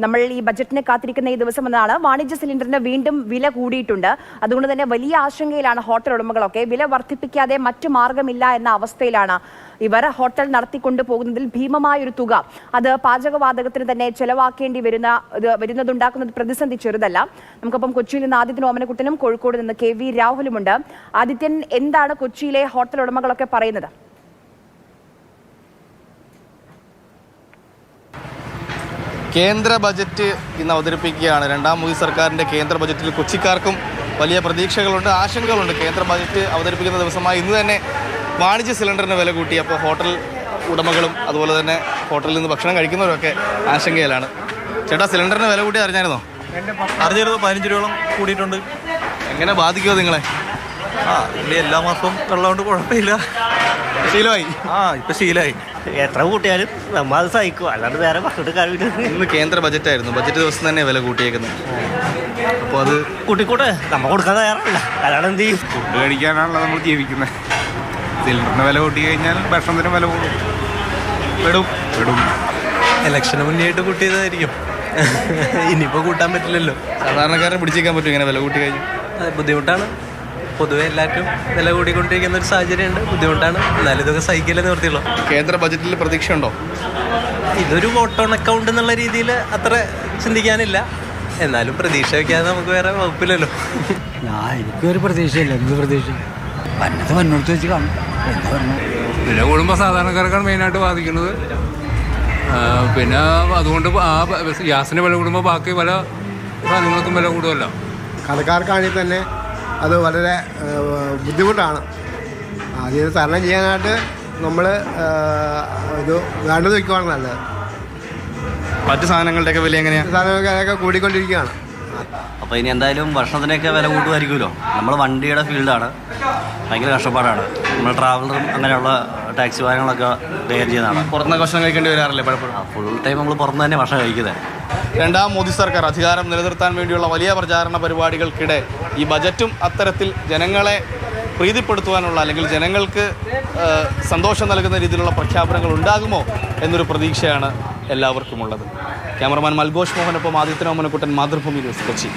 നമ്മൾ ഈ ബജറ്റിനെ കാത്തിരിക്കുന്ന ഈ ദിവസം എന്നാണ്. വാണിജ്യ സിലിണ്ടറിന് വീണ്ടും വില കൂടിയിട്ടുണ്ട്. അതുകൊണ്ട് തന്നെ വലിയ ആശങ്കയിലാണ് ഹോട്ടൽ ഉടമകളൊക്കെ. വില വർദ്ധിപ്പിക്കാതെ മറ്റു മാർഗമില്ല എന്ന അവസ്ഥയിലാണ് ഇവർ. ഹോട്ടൽ നടത്തിക്കൊണ്ടു പോകുന്നതിൽ ഭീമമായൊരു തുക അത് പാചകവാതകത്തിന് തന്നെ ചെലവാക്കേണ്ടി വരുന്നതുണ്ടാക്കുന്നത് പ്രതിസന്ധി ചെറുതല്ല. നമുക്കൊപ്പം കൊച്ചിയിൽ നിന്ന് ആദിത്യൻ ഓമനക്കുട്ടനും കോഴിക്കോട് നിന്ന് KV രാഹുലുമുണ്ട്. ആദിത്യൻ, എന്താണ് കൊച്ചിയിലെ ഹോട്ടൽ ഉടമകളൊക്കെ പറയുന്നത്? കേന്ദ്ര ബജറ്റ് ഇന്ന് അവതരിപ്പിക്കുകയാണ്. രണ്ടാം മോദി സർക്കാരിൻ്റെ കേന്ദ്ര ബജറ്റിൽ കൊച്ചിക്കാർക്കും വലിയ പ്രതീക്ഷകളുണ്ട്, ആശങ്കകളുണ്ട്. കേന്ദ്ര ബജറ്റ് അവതരിപ്പിക്കുന്ന ദിവസമായി ഇന്ന് തന്നെ വാണിജ്യ സിലിണ്ടറിന് വില കൂട്ടി. അപ്പോൾ ഹോട്ടൽ ഉടമകളും അതുപോലെ തന്നെ ഹോട്ടലിൽ നിന്ന് ഭക്ഷണം കഴിക്കുന്നവരൊക്കെ ആശങ്കയിലാണ്. ചേട്ടാ, സിലിണ്ടറിന് വില കൂട്ടി അറിഞ്ഞായിരുന്നോ? അറിഞ്ഞിരുന്നു. 15 രൂപയോളം കൂടിയിട്ടുണ്ട്. എങ്ങനെ ബാധിക്കുമോ നിങ്ങളെ? ഇവിടെ എല്ലാ മാസവും ഉള്ളതുകൊണ്ട് കുഴപ്പമില്ല. ശീലമായി. ഇപ്പം ശീലമായി. എത്ര കൂട്ടിയാലും നമ്മൾ അത് സഹിക്കും, അല്ലാണ്ട് വേറെ പറഞ്ഞിട്ട് കാര്യമില്ല. ഇന്ന് കേന്ദ്ര ബജറ്റായിരുന്നു. ബജറ്റ് ദിവസം തന്നെ വില കൂട്ടിയേക്കുന്നത്. അപ്പോൾ അത് കൂട്ടിക്കൂട്ടെ, നമ്മൾ കൊടുക്കാൻ തയ്യാറല്ല. അല്ലാണ്ട് എന്ത് ചെയ്യും? ഫുഡ് കഴിക്കാനാണല്ലോ നമ്മൾ ജീവിക്കുന്നത്. സിലിണ്ടറിന് വില കൂട്ടി കഴിഞ്ഞാൽ ഭക്ഷണത്തിന് വില കൂടും. പെടും. ഇലക്ഷന് മുന്നേയായിട്ട് കൂട്ടിയതായിരിക്കും. ഇനിയിപ്പോൾ കൂട്ടാൻ പറ്റില്ലല്ലോ. സാധാരണക്കാരനെ പിടിച്ചേക്കാൻ പറ്റും ഇങ്ങനെ വില കൂട്ടി കഴിഞ്ഞു? ബുദ്ധിമുട്ടാണ്. പൊതുവെ എല്ലാവർക്കും വില കൂടിക്കൊണ്ടിരിക്കുന്ന ഒരു സാഹചര്യമുണ്ട്. ബുദ്ധിമുട്ടാണ്. എന്നാലും ഇതൊക്കെ സഹിക്കലേ നിവർത്തിയുള്ളൂ. കേന്ദ്ര ബജറ്റിൽ പ്രതീക്ഷയുണ്ടോ? ഇതൊരു വോട്ട് ഓൺ അക്കൗണ്ട് എന്നുള്ള രീതിയിൽ അത്ര ചിന്തിക്കാനില്ല. എന്നാലും പ്രതീക്ഷ വയ്ക്കാതെ നമുക്ക് വേറെ വകുപ്പില്ലല്ലോ. എനിക്കൊരു പ്രതീക്ഷയില്ല. എന്ത് പ്രതീക്ഷ? പന്നത്തെ വന്നോടത്ത് വെച്ച് കാണും. എന്താ പറഞ്ഞു, വില കൂടുമ്പോൾ സാധാരണക്കാർക്കാണ് മെയിനായിട്ട് ബാധിക്കുന്നത്. പിന്നെ അതുകൊണ്ട് ഗ്യാസിന് വില കൂടുമ്പോൾ ബാക്കി പല സാധനങ്ങൾക്കും വില കൂടുമല്ലോ. കടക്കാർക്കാണെങ്കിൽ തന്നെ അത് വളരെ ബുദ്ധിമുട്ടാണ്. അതിന് തരണം ചെയ്യാനായിട്ട് നമ്മൾ ഇത് വേണ്ടത് വയ്ക്കുവാണ് നല്ലത്. മറ്റു സാധനങ്ങളുടെയൊക്കെ വില എങ്ങനെയാണ്? സാധനങ്ങളൊക്കെ കൂടിക്കൊണ്ടിരിക്കുകയാണ്. അപ്പോൾ ഇനി എന്തായാലും ഭക്ഷണത്തിനൊക്കെ വില കൂട്ടുമായിരിക്കുമല്ലോ. നമ്മൾ വണ്ടിയുടെ ഫീൽഡാണ്, ഭയങ്കര കഷ്ടപ്പാടാണ്. നമ്മൾ ട്രാവലറും അങ്ങനെയുള്ള ടാക്സി വാഹനങ്ങളൊക്കെ കൈകാര്യം ചെയ്യുന്നതാണ്. പുറത്തുനിന്ന് ഭക്ഷണം കഴിക്കേണ്ടി വരാറില്ലേ പലപ്പോഴും? ഫുൾ ടൈം നമ്മൾ പുറത്ത് തന്നെ ഭക്ഷണം കഴിക്കുന്നത്. രണ്ടാം മോദി സർക്കാർ അധികാരം നിലനിർത്താൻ വേണ്ടിയുള്ള വലിയ പ്രചാരണ പരിപാടികൾക്കിടെ ഈ ബജറ്റും അത്തരത്തിൽ ജനങ്ങളെ പ്രീതിപ്പെടുത്തുവാനുള്ള അല്ലെങ്കിൽ ജനങ്ങൾക്ക് സന്തോഷം നൽകുന്ന രീതിയിലുള്ള പ്രഖ്യാപനങ്ങൾ ഉണ്ടാകുമോ എന്നൊരു പ്രതീക്ഷയാണ് എല്ലാവർക്കുമുള്ളത്. ക്യാമറമാൻ മൽഘോഷ് മോഹനൊപ്പം ആദിത്യൻ ഓമനക്കുട്ടൻ, മാതൃഭൂമി ന്യൂസ്, കൊച്ചി.